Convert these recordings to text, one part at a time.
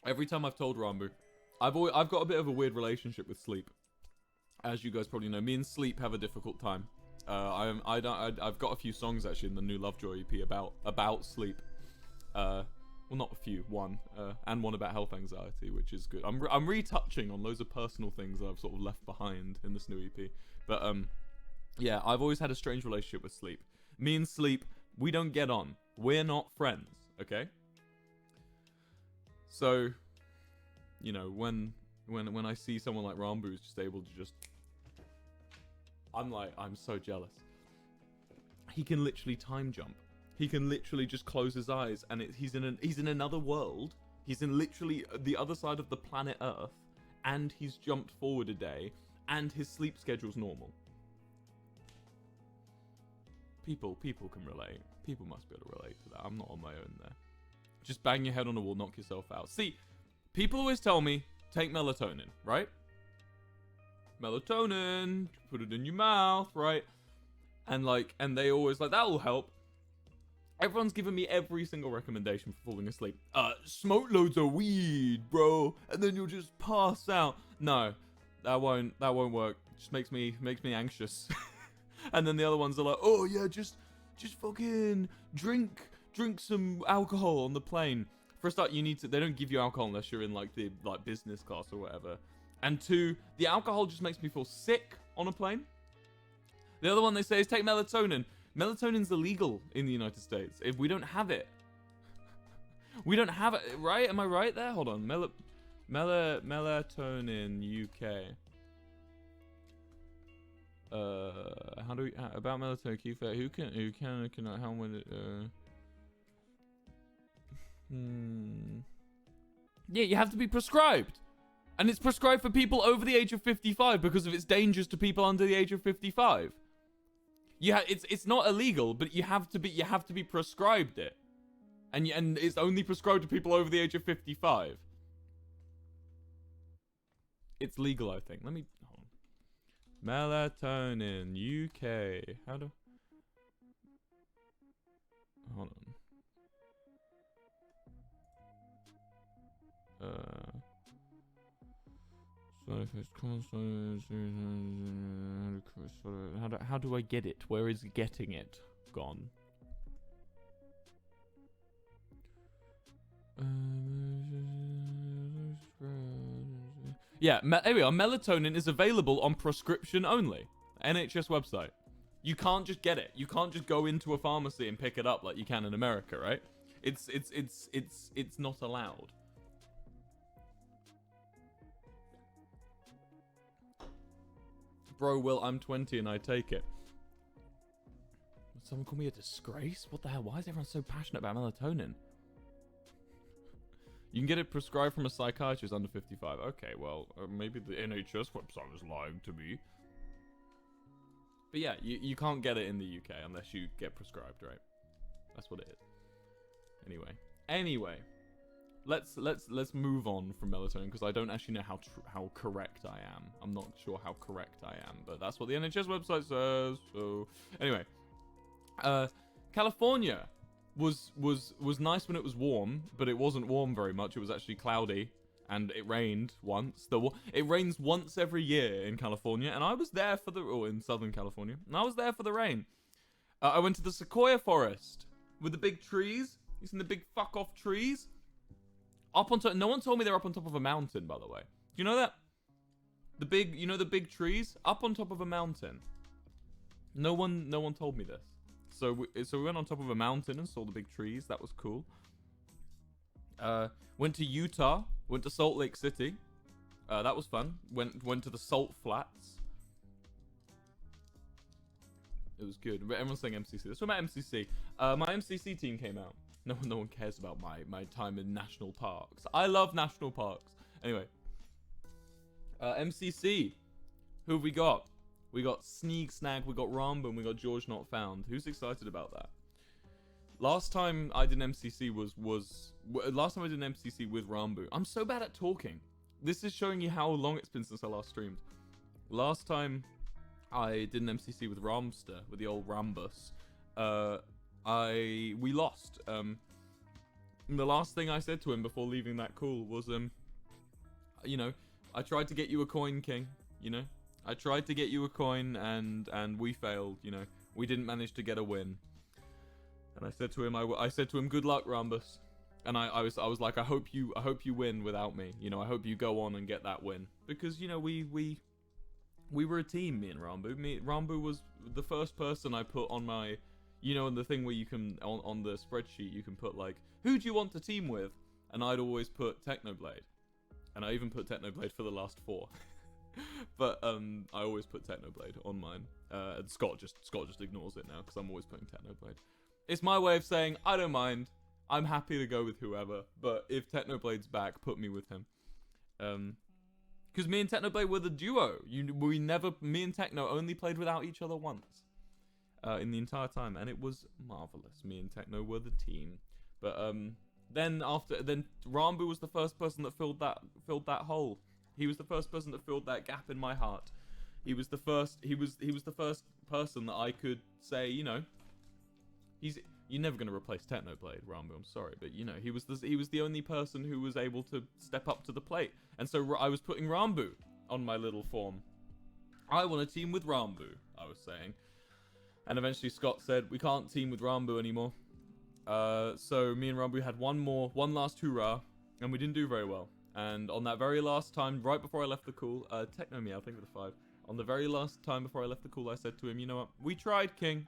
Every time I've told Ranboo, I've got a bit of a weird relationship with sleep. As you guys probably know, me and sleep have a difficult time. I've got a few songs actually in the new Lovejoy EP about sleep. Well, not a few, one, and one about health anxiety, which is good. I'm retouching on loads of personal things that I've sort of left behind in this new EP. But yeah, I've always had a strange relationship with sleep. Me and sleep, we don't get on. We're not friends, okay? So, you know, when I see someone like Ranboo who's just able to just, I'm so jealous. He can literally time jump. He can literally just close his eyes, and he's in another world. He's in literally the other side of the planet Earth, and he's jumped forward a day, and his sleep schedule's normal. People can relate. People must be able to relate to that. I'm not on my own there. Just bang your head on the wall, knock yourself out. See, people always tell me, take melatonin, right? Melatonin, put it in your mouth, right? And they always like, that will help. Everyone's given me every single recommendation for falling asleep. Smoke loads of weed, bro, and then you'll just pass out. No, that won't work. It just makes me anxious. And then the other ones are like, oh yeah, just fucking drink some alcohol on the plane. For a start, they don't give you alcohol unless you're in like the business class or whatever. And two, the alcohol just makes me feel sick on a plane. The other one they say is take melatonin. Melatonin's illegal in the United States. If we don't have it. We don't have it, right? Am I right there? Hold on. Melatonin UK. How do we about melatonin? Who can how when it Yeah, you have to be prescribed. And it's prescribed for people over the age of 55 because of its dangers to people under the age of 55. Yeah, it's not illegal, but you have to be prescribed it. And it's only prescribed to people over the age of 55. It's legal, I think. Let me hold on. Melatonin UK. How do hold on. How do I get it? Where is getting it gone? Yeah, here we are. Melatonin is available on prescription only. NHS website. You can't just get it. You can't just go into a pharmacy and pick it up like you can in America, right? It's not allowed. Bro, Will, I'm 20 and I take it. Someone call me a disgrace? What the hell? Why is everyone so passionate about melatonin? You can get it prescribed from a psychiatrist under 55. Okay, well, maybe the NHS website was lying to me. But yeah, you can't get it in the UK unless you get prescribed, right? That's what it is. Anyway. Let's move on from melatonin because I don't actually know how correct I am. I'm not sure how correct I am, but that's what the NHS website says. So anyway, California was nice when it was warm, but it wasn't warm very much. It was actually cloudy and it rained once. It rains once every year in California, and I was there in Southern California, and I was there for the rain. I went to the sequoia forest with the big trees. You seen the big fuck off trees? Up on top. No one told me they're up on top of a mountain, by the way. Do you know that? The big trees up on top of a mountain. No one told me this. So we went on top of a mountain and saw the big trees. That was cool. Went to Utah. Went to Salt Lake City. That was fun. Went to the Salt Flats. It was good. Everyone's saying MCC. Let's talk about MCC. My MCC team came out. No one cares about my time in national parks. I love national parks. Anyway. MCC. Who have we got? We got Sneak Snag, we got Ranboo, and we got George Not Found. Who's excited about that? Last time I did an MCC last time I did an MCC with Ranboo. I'm so bad at talking. This is showing you how long it's been since I last streamed. Last time I did an MCC with Ramster, with the old Rambus. We lost. And the last thing I said to him before leaving that call was, you know, I tried to get you a coin, King. You know, I tried to get you a coin, and we failed. You know, we didn't manage to get a win. And I said to him, I said to him, good luck, Rambus. And I was like, I hope you win without me. You know, I hope you go on and get that win, because you know we were a team, me and Ranboo. Ranboo was the first person I put on my, you know, on the thing where you can on the spreadsheet you can put like, who do you want to team with? And I'd always put Technoblade, and I even put Technoblade for the last 4. But I always put Technoblade on mine. And Scott just ignores it now because I'm always putting Technoblade. It's my way of saying I don't mind. I'm happy to go with whoever, but if Technoblade's back, put me with him. Because me and Technoblade were the duo. Me and Techno only played without each other once in the entire time, and it was marvelous. Me and Techno were the team. But then Ranboo was the first person that filled that hole. He was the first person that filled that gap in my heart. He was the first. He was the first person that I could say, you know, you're never going to replace Technoblade, Ranboo. I'm sorry, but you know, he was the only person who was able to step up to the plate, and so I was putting Ranboo on my little form. I want to team with Ranboo, I was saying, and eventually Scott said we can't team with Ranboo anymore. So me and Ranboo had one last hurrah, and we didn't do very well. And on that very last time, right before I left the call, Techno Meow, thank you for the 5. On the very last time before I left the call, I said to him, you know what? We tried, King.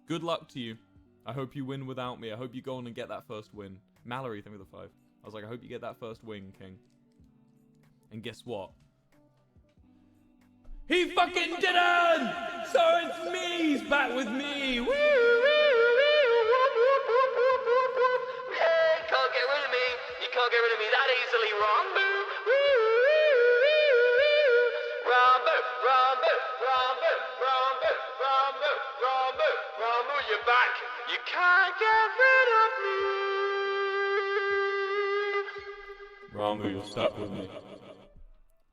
Good luck to you. I hope you win without me. I hope you go on and get that first win. Mallory, thank you for the 5. I was like, I hope you get that first win, King. And guess what? He fucking didn't! So it's me! He's back with me! Woo! Hey, can't get rid of me. You can't get rid of me that easily, Ranboo. Ranboo, Ranboo, Ranboo, Ranboo, Ranboo, Ranboo, Ranboo, you're back. You can't get rid of me. Ranboo, you're stuck with me.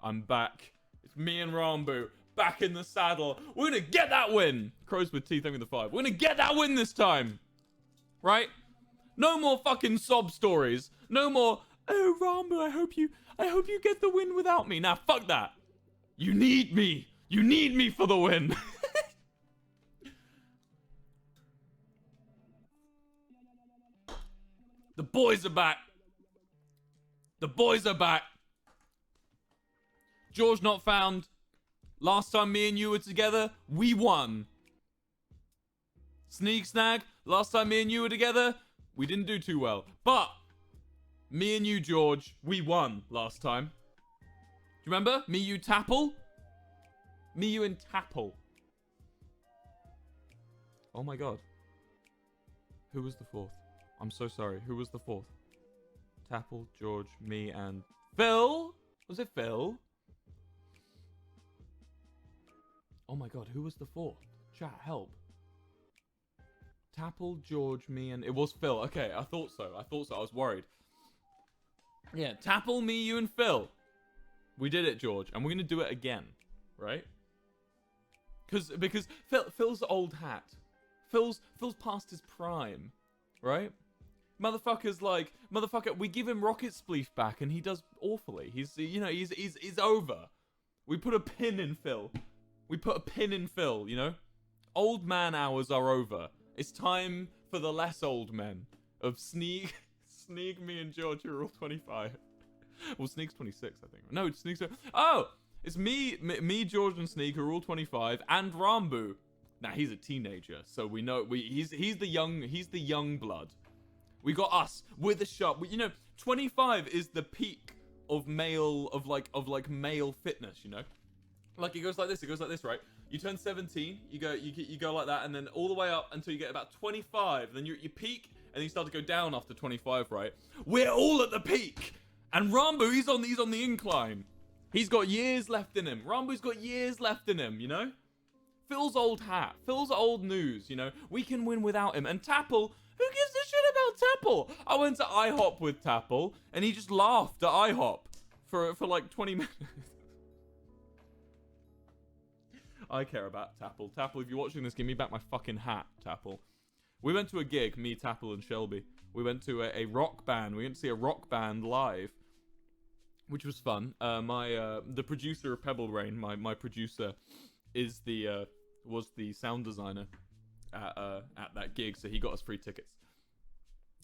I'm back. It's me and Ranboo, back in the saddle. We're gonna get that win! Crows with teeth, thank you for the 5. We're gonna get that win this time! Right? No more fucking sob stories. No more, oh, Ranboo, I hope you get the win without me. Now, fuck that. You need me. You need me for the win. The boys are back. The boys are back. George not found. Last time me and you were together, we won. Sneak Snag, last time me and you were together, we didn't do too well. But me and you, George, we won last time. Do you remember? Me, you, Tapple? Me, you, and Tapple. Oh my god. Who was the 4th? I'm so sorry. Who was the 4th? Tapple, George, me, and Phil? Was it Phil? Oh my god, who was the 4th? Chat, help. Tapple, George, me, and... It was Phil. Okay, I thought so. I was worried. Yeah, Tapple, me, you, and Phil. We did it, George. And we're going to do it again. Right? Because Phil's old hat. Phil's past his prime. Right? Motherfucker, we give him Rocket Spleef back and he does awfully. He's over. We put a pin in Phil. You know? Old man hours are over. It's time for the less old men of Sneak, me, and George, who are all 25. Well, Sneak's 26, I think. No, Sneak's... Oh! It's me, George, and Sneak, who are all 25, and Ranboo. Now, he's a teenager, so we know... He's the young blood. We got us. We're the sharp... You know, 25 is the peak of male... Of male fitness, you know? Like, it goes like this, right? You turn 17, you go like that, and then all the way up until you get about 25. Then you peak, and then you start to go down after 25, right? We're all at the peak! And Ranboo, he's on the incline. He's got years left in him. Ranboo's got years left in him, you know? Phil's old hat. Phil's old news, you know? We can win without him. And Tapple, who gives a shit about Tapple? I went to IHOP with Tapple, and he just laughed at IHOP for like 20 minutes. I care about Tapple. Tapple, if you're watching this, give me back my fucking hat, Tapple. We went to a gig, me, Tapple, and Shelby. We went to a rock band. We went to see a rock band live, which was fun. The producer of Pebble Rain, my producer, was the sound designer at that gig, so he got us free tickets,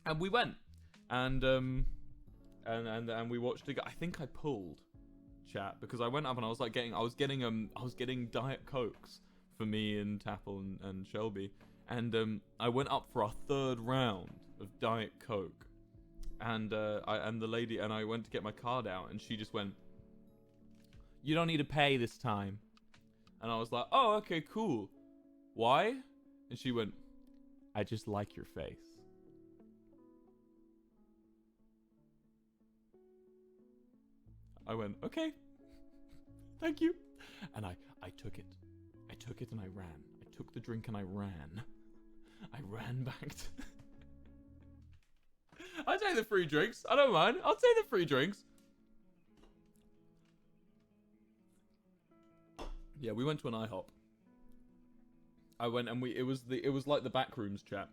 and we went, and we watched it. I think I pulled, chat, because I went up and I was getting Diet Cokes for me and Tapple and Shelby, and I went up for our third round of Diet Coke, and the lady, and I went to get my card out, and she just went, "You don't need to pay this time," and I was like, "Oh, okay, cool. Why?" And she went, "I just like your face." I went, "Okay, thank you," and I took it. I took it and I ran. I took the drink and I ran. I ran back to... I'll take the free drinks. I don't mind. I'll take the free drinks. Yeah, we went to an IHOP. I went and it was like the backrooms chat.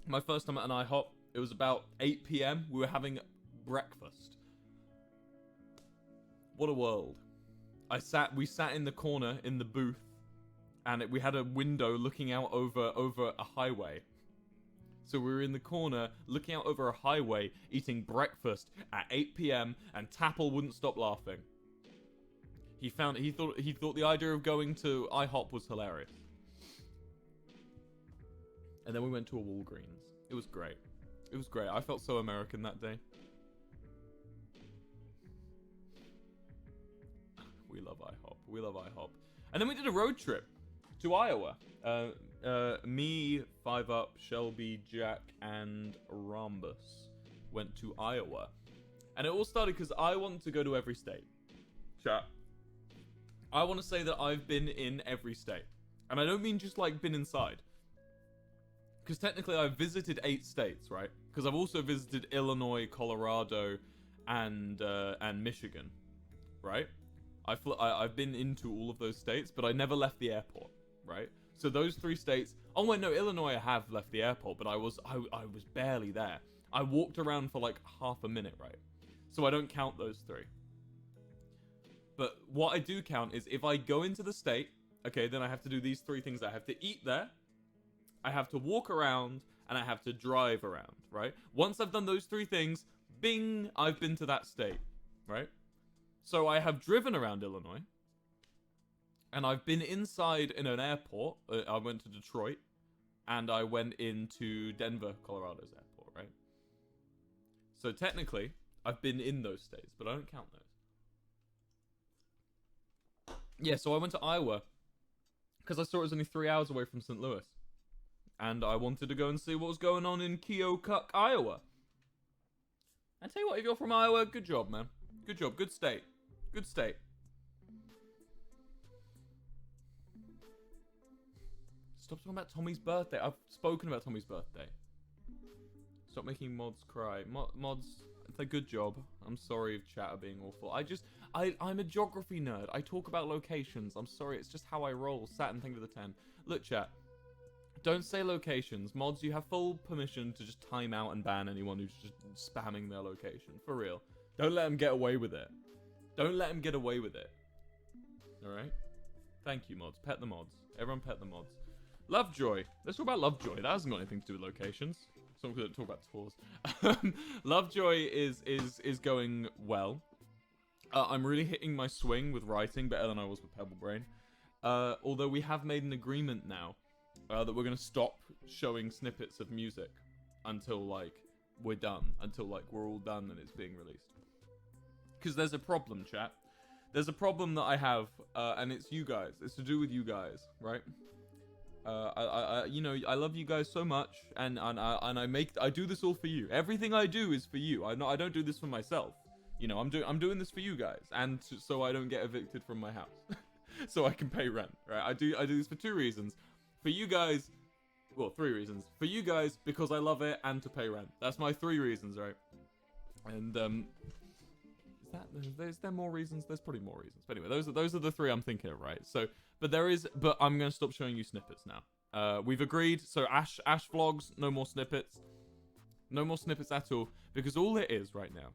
My first time at an IHOP, it was about 8 p.m. We were having breakfast. What a world. We sat in the corner in the booth, and we had a window looking out over a highway. So we were in the corner looking out over a highway, eating breakfast at 8 p.m. and Tapple wouldn't stop laughing. He thought the idea of going to IHOP was hilarious. And then we went to a Walgreens. It was great. It was great. I felt so American that day. We love IHOP. We love IHOP. And then we did a road trip to Iowa. Me, 5UP, Shelby, Jack, and Rhombus went to Iowa. And it all started because I wanted to go to every state. Chat. I want to say that I've been in every state. And I don't mean just like been inside. Because technically I've visited 8 states, right? Because I've also visited Illinois, Colorado, and Michigan, right? I've been into all of those states, but I never left the airport, right? So those 3 states... Oh, wait, no, Illinois I have left the airport, but I was barely there. I walked around for like half a minute, right? So I don't count those 3. But what I do count is if I go into the state, okay, then I have to do these 3 things. I have to eat there, I have to walk around, and I have to drive around, right? Once I've done those 3 things, bing, I've been to that state, right? So I have driven around Illinois, and I've been inside in an airport. I went to Detroit, and I went into Denver, Colorado's airport, right? So technically, I've been in those states, but I don't count those. Yeah, so I went to Iowa, because I saw it was only 3 hours away from St. Louis. And I wanted to go and see what was going on in Keokuk, Iowa. I tell you what, if you're from Iowa, good job, man. Good job, good state. Good state. Stop talking about Tommy's birthday. I've spoken about Tommy's birthday. Stop making mods cry. Mods, it's a good job. I'm sorry if chat are being awful. I'm a geography nerd. I talk about locations. I'm sorry, it's just how I roll. Saturn thing with a 10. Look, chat. Don't say locations. Mods, you have full permission to just time out and ban anyone who's just spamming their location. For real. Don't let them get away with it. Don't let them get away with it. Alright? Thank you, mods. Pet the mods. Everyone pet the mods. Lovejoy. Let's talk about Lovejoy. That hasn't got anything to do with locations. So I'm going to talk about tours. Lovejoy is going well. I'm really hitting my swing with writing better than I was with Pebble Brain. Although we have made an agreement now that we're going to stop showing snippets of music until, like, we're done. Until, like, we're all done and it's being released. Because there's a problem, chat. There's a problem that I have, and it's you guys. It's to do with you guys, right? You know, I love you guys so much, and I do this all for you. Everything I do is for you. I don't do this for myself. You know, I'm doing this for you guys, and so I don't get evicted from my house, so I can pay rent, right? I do this for 2 reasons. For you guys, well, 3 reasons. For you guys, because I love it, and to pay rent. That's my 3 reasons, right? And is there more reasons? There's probably more reasons. But anyway, those are the 3 I'm thinking of, right? So, but I'm gonna stop showing you snippets now. We've agreed. So Ash vlogs, no more snippets. No more snippets at all, because all it is right now.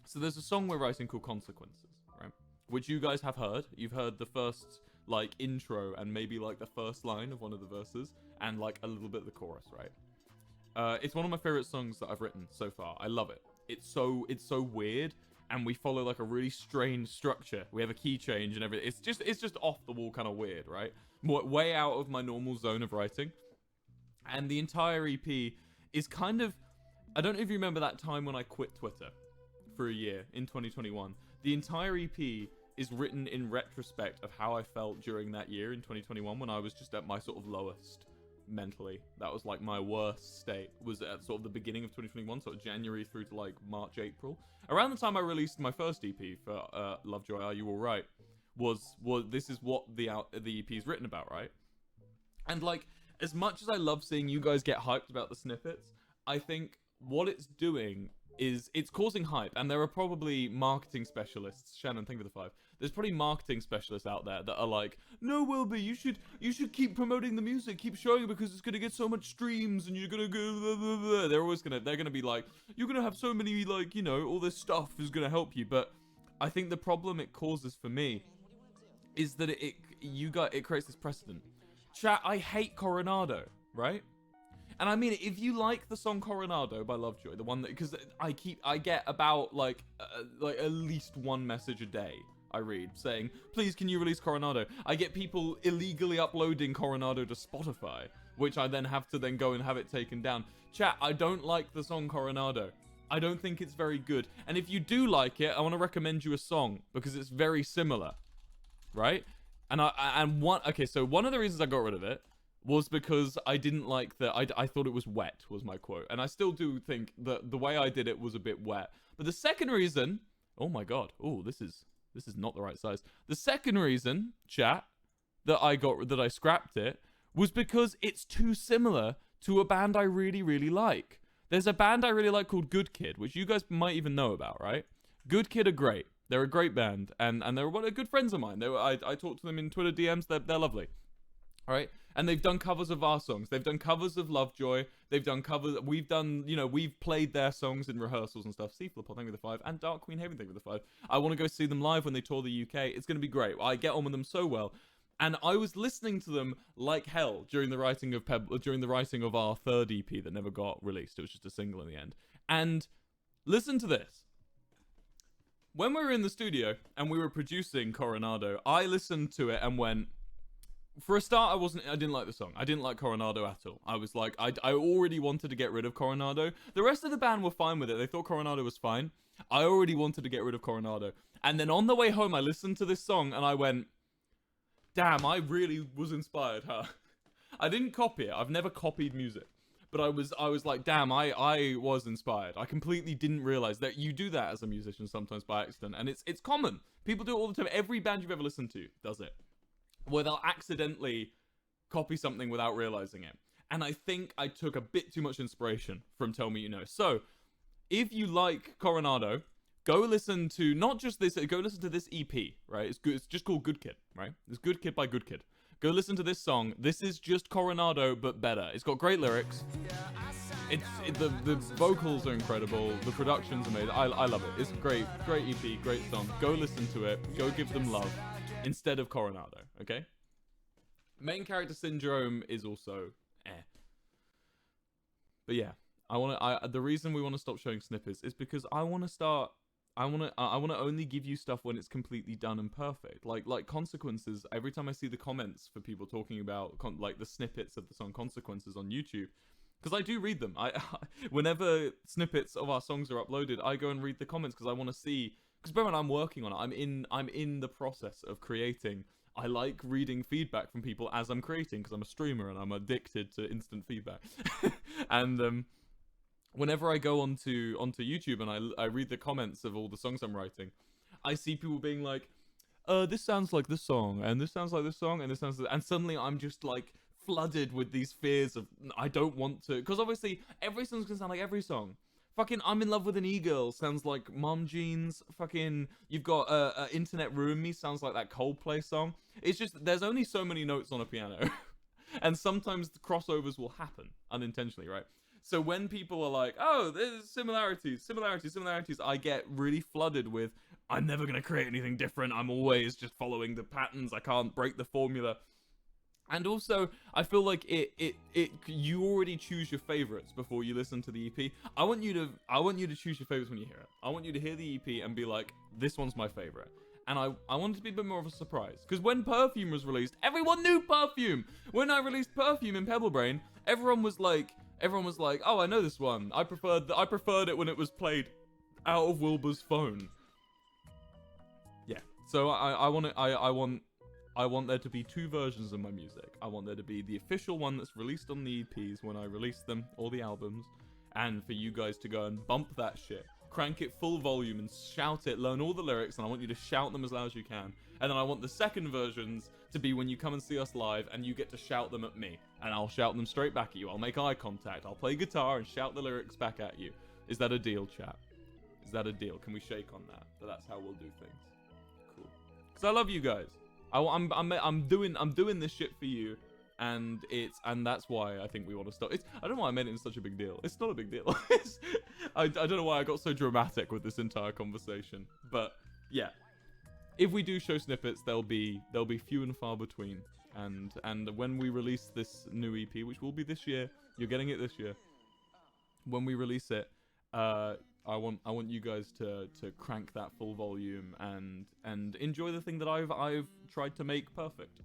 So there's a song we're writing called Consequences, right? Which you guys have heard. You've heard the first, like, intro and maybe, like, the first line of one of the verses and, like, a little bit of the chorus, right? It's one of my favorite songs that I've written so far. I love it. It's so weird, and we follow, like, a really strange structure. We have a key change and everything. It's just off the wall kind of weird, right? Way out of my normal zone of writing. And the entire EP is kind of... I don't know if you remember that time when I quit Twitter for a year in 2021. The entire EP is written in retrospect of how I felt during that year in 2021 when I was just at my sort of lowest mentally. That was like my worst state, was at sort of the beginning of 2021, sort of January through to like March, April. Around the time I released my first EP for Lovejoy, Are You Alright, was this is what the EP is written about, right? And like, as much as I love seeing you guys get hyped about the snippets, I think what it's doing is it's causing hype, and there are probably marketing specialists. Shannon, thank you for the 5. There's probably marketing specialists out there that are like, no, Wilbur, you should keep promoting the music, keep showing it because it's gonna get so much streams, and you're gonna go blah, blah, blah. They're gonna be like, you're gonna have so many, like, you know, all this stuff is gonna help you. But I think the problem it causes for me is that it creates this precedent. Chat, I hate Coronado, right? And I mean, if you like the song Coronado by Lovejoy, the one that, because I get about like at least one message a day I read saying, please can you release Coronado? I get people illegally uploading Coronado to Spotify, which I then have to then go and have it taken down. Chat, I don't like the song Coronado. I don't think it's very good. And if you do like it, I want to recommend you a song because it's very similar, right? So one of the reasons I got rid of it was because I didn't like that. I thought it was wet, was my quote. And I still do think that the way I did it was a bit wet. But the second reason, oh my god, oh, this is not the right size. The second reason, chat, that I scrapped it was because it's too similar to a band I really, really like. There's a band I really like called Good Kid, which you guys might even know about, right? Good Kid are great. They're a great band, and they're one of good friends of mine. I talked to them in Twitter DMs. They're lovely. All right, and they've done covers of our songs. They've done covers of Lovejoy. They've done covers. We've done, we've played their songs in rehearsals and stuff. Seaflip, thank you for the 5, and Dark Queen Haven, thank you for the 5. I want to go see them live when they tour the UK. It's going to be great. I get on with them so well, and I was listening to them like hell during the writing of our third EP that never got released. It was just a single in the end. And listen to this. When we were in the studio and we were producing Coronado, I listened to it and went, for a start, I didn't like the song. I didn't like Coronado at all. I was like, I already wanted to get rid of Coronado. The rest of the band were fine with it. They thought Coronado was fine. I already wanted to get rid of Coronado. And then on the way home, I listened to this song and I went, damn, I really was inspired, huh? I didn't copy it. I've never copied music. But I was like, damn, I was inspired. I completely didn't realize that you do that as a musician sometimes by accident. And it's common. People do it all the time. Every band you've ever listened to does it, where they'll accidentally copy something without realizing it. And I think I took a bit too much inspiration from Tell Me You Know. So, if you like Coronado, go listen to, not just this, go listen to this EP, right? It's good. It's just called Good Kid, right? It's Good Kid by Good Kid. Go listen to this song. This is just Coronado, but better. It's got great lyrics. The vocals are incredible. The production's amazing. I love it. It's great EP, great song. Go listen to it. Go give them love instead of Coronado, okay? Main character syndrome is also But yeah, the reason we want to stop showing snippets is because I want to only give you stuff when it's completely done and perfect. Like Consequences, every time I see the comments for people talking about like the snippets of the song Consequences on YouTube, because I do read them. Whenever snippets of our songs are uploaded, I go and read the comments because I want to see. Because bear in mind, I'm working on it. I'm in the process of creating. I like reading feedback from people as I'm creating because I'm a streamer and I'm addicted to instant feedback. And whenever I go onto YouTube and I read the comments of all the songs I'm writing, I see people being like, this sounds like this song, and this sounds like this song, and this sounds like... And suddenly I'm just like flooded with these fears of, I don't want to... Because obviously every song's gonna sound like every song. Fucking I'm in Love with an E-Girl sounds like Mom Jeans. Fucking you've got Internet Ruin Me sounds like that Coldplay song. It's just, there's only so many notes on a piano. And sometimes the crossovers will happen unintentionally, right? So when people are like, oh, there's similarities, I get really flooded with, I'm never going to create anything different. I'm always just following the patterns. I can't break the formula. And also, I feel like you already choose your favorites before you listen to the EP. I want you to choose your favorites when you hear it. I want you to hear the EP and be like, this one's my favorite. And I want it to be a bit more of a surprise. Because when Perfume was released, everyone knew Perfume. When I released Perfume in Pebble Brain, everyone was like, oh, I know this one. I preferred it when it was played out of Wilbur's phone. Yeah. So I want there to be two versions of my music. I want there to be the official one that's released on the EPs when I release them, or the albums, and for you guys to go and bump that shit. Crank it full volume and shout it, learn all the lyrics, and I want you to shout them as loud as you can. And then I want the second versions to be when you come and see us live and you get to shout them at me. And I'll shout them straight back at you. I'll make eye contact. I'll play guitar and shout the lyrics back at you. Is that a deal, chat? Is that a deal? Can we shake on that? But that's how we'll do things. Cool. Because I love you guys. I'm doing this shit for you, and that's why I think we want to stop. I don't know why I made it in such a big deal. It's not a big deal. I don't know why I got so dramatic with this entire conversation, but yeah, if we do show snippets, they'll be few and far between. And when we release this new EP, which will be this year, you're getting it this year. When we release it, I want you guys to crank that full volume and enjoy the thing that I've tried to make perfect.